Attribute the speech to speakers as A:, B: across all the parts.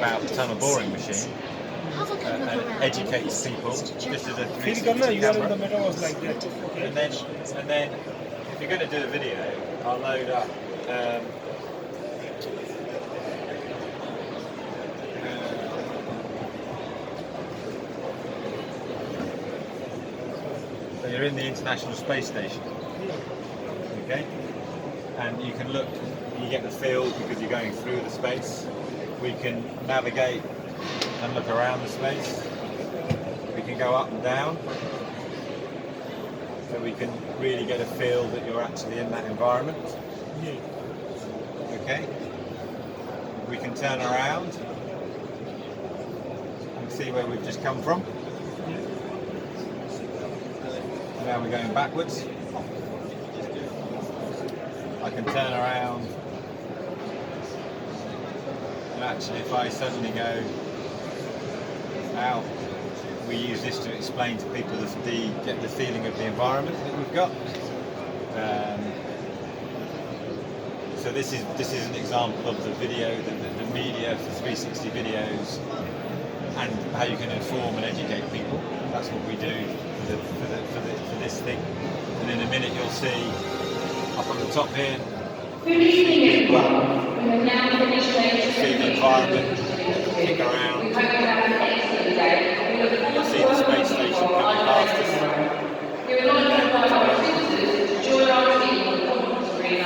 A: about the tunnel boring machine and educates people. This is a 360
B: you are in the
A: camera.
B: metaverse like that. Okay.
A: And then if you're going to do a video, I'll load up so you're in the International Space Station, okay? And you can look, you get the feel because you're going through the space. We can navigate and look around the space. We can go up and down. So we can really get a feel that you're actually in that environment. Okay? We can turn around and see where we've just come from. Now we're going backwards. I can turn around and actually if I suddenly go out, we use this to explain to people get the feeling of the environment that we've got. So this is an example of the video, the media for 360 videos, and how you can inform and educate people. That's what we do for this thing. And in a minute you'll see up on the top here.
C: Good evening, everyone. We have now finished
A: See the environment, kick around.
C: We hope you have an excellent day. We look forward
A: You'll see the space station coming past us.
C: We would like to invite our visitors to join our team on the conference screen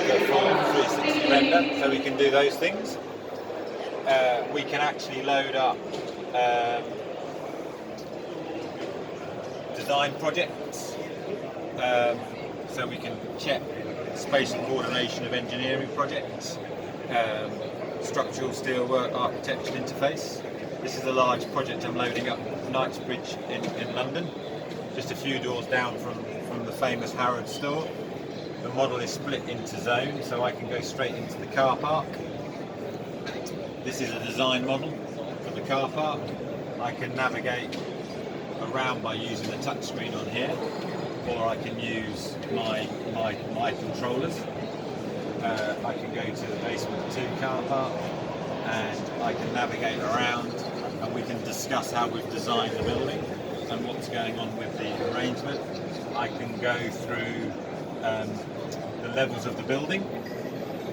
A: Go full 360 render, so we can do those things. We can actually load up design projects, so we can check spatial coordination of engineering projects, structural steelwork, architectural interface. This is a large project I'm loading up Knightsbridge in London, just a few doors down from the famous Harrods store. The model is split into zones, so I can go straight into the car park. This is a design model for the car park. I can navigate around by using the touchscreen on here, or I can use my controllers. I can go to the basement 2 car park and I can navigate around and we can discuss how we've designed the building and what's going on with the arrangement. I can go through the levels of the building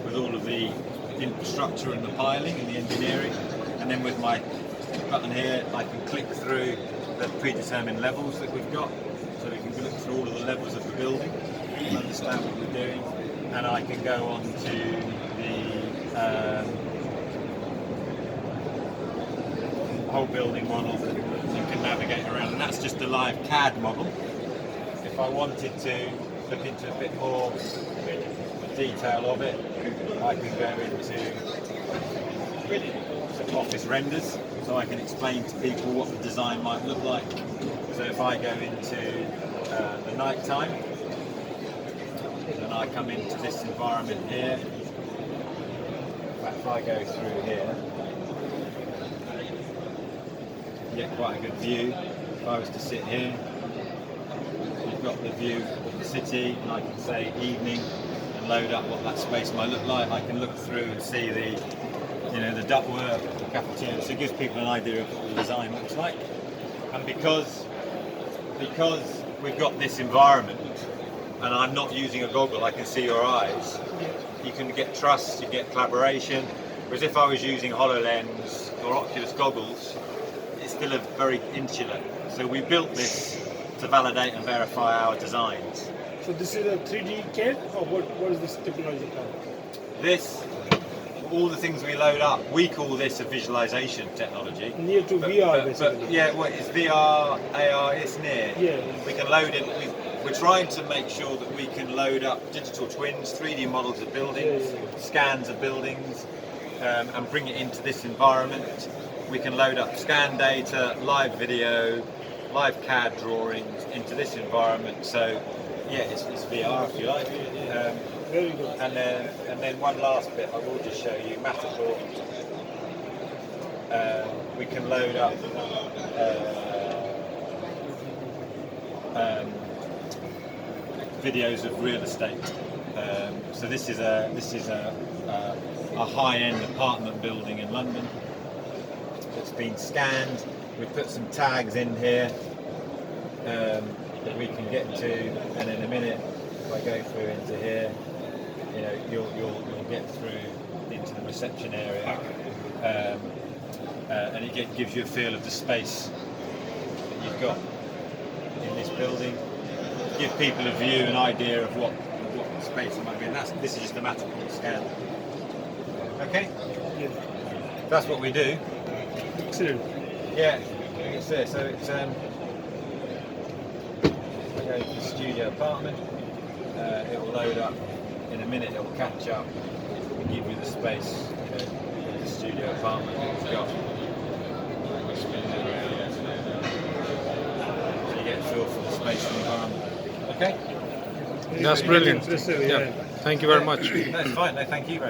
A: with all of the infrastructure and the piling and the engineering, and then with my button here I can click through the predetermined levels that we've got, so we can look through all of the levels of the building and understand what we're doing, and I can go on to the whole building model that you can navigate around, and that's just a live CAD model. If I wanted to look into a bit more detail of it, I can go into some office renders, so I can explain to people what the design might look like. So if I go into the night time, and I come into this environment here, in fact, if I go through here, you get quite a good view. If I was to sit here, you've got the view of the city, and I can say evening and load up what that space might look like. I can look through and see the ductwork, the cafeteria, so it gives people an idea of what the design looks like. And because we've got this environment and I'm not using a goggle, I can see your eyes, you can get trust, you get collaboration, whereas if I was using HoloLens or Oculus goggles, it's still a very insular. So we built this to validate and verify our designs.
B: So this is a 3D CAD, or what is this technology called?
A: All the things we load up, we call this a visualization technology.
B: Near to VR, basically.
A: But yeah, well, it's VR, AR, it's near.
B: Yeah.
A: We can load it. We're trying to make sure that we can load up digital twins, 3D models of buildings, scans of buildings, and bring it into this environment. We can load up scan data, live video, live CAD drawings into this environment. So yeah, it's VR if you like.
B: Very good.
A: And then one last bit, I will just show you Matterport. We can load up videos of real estate. So this is a high-end apartment building in London. that's been scanned. We've put some tags in here that we can get to, and in a minute, if I go through into here, you know, you'll get through into the reception area, and it gives you a feel of the space that you've got in this building. Give people a view, an idea of what space it might be, and this is just a matter of scan. Okay,
B: Yeah.
A: that's what we do.
B: Excellent.
A: Yeah, it's there. So it's I go to the studio apartment. It will load up in a minute. It will catch up and give you the space, you know, of the studio apartment that we've got. So you get a feel for the space and environment. Okay.
D: That's brilliant.
B: Impressive,
D: Yeah. Thank you very much.
A: No, it's fine. No, thank you very much.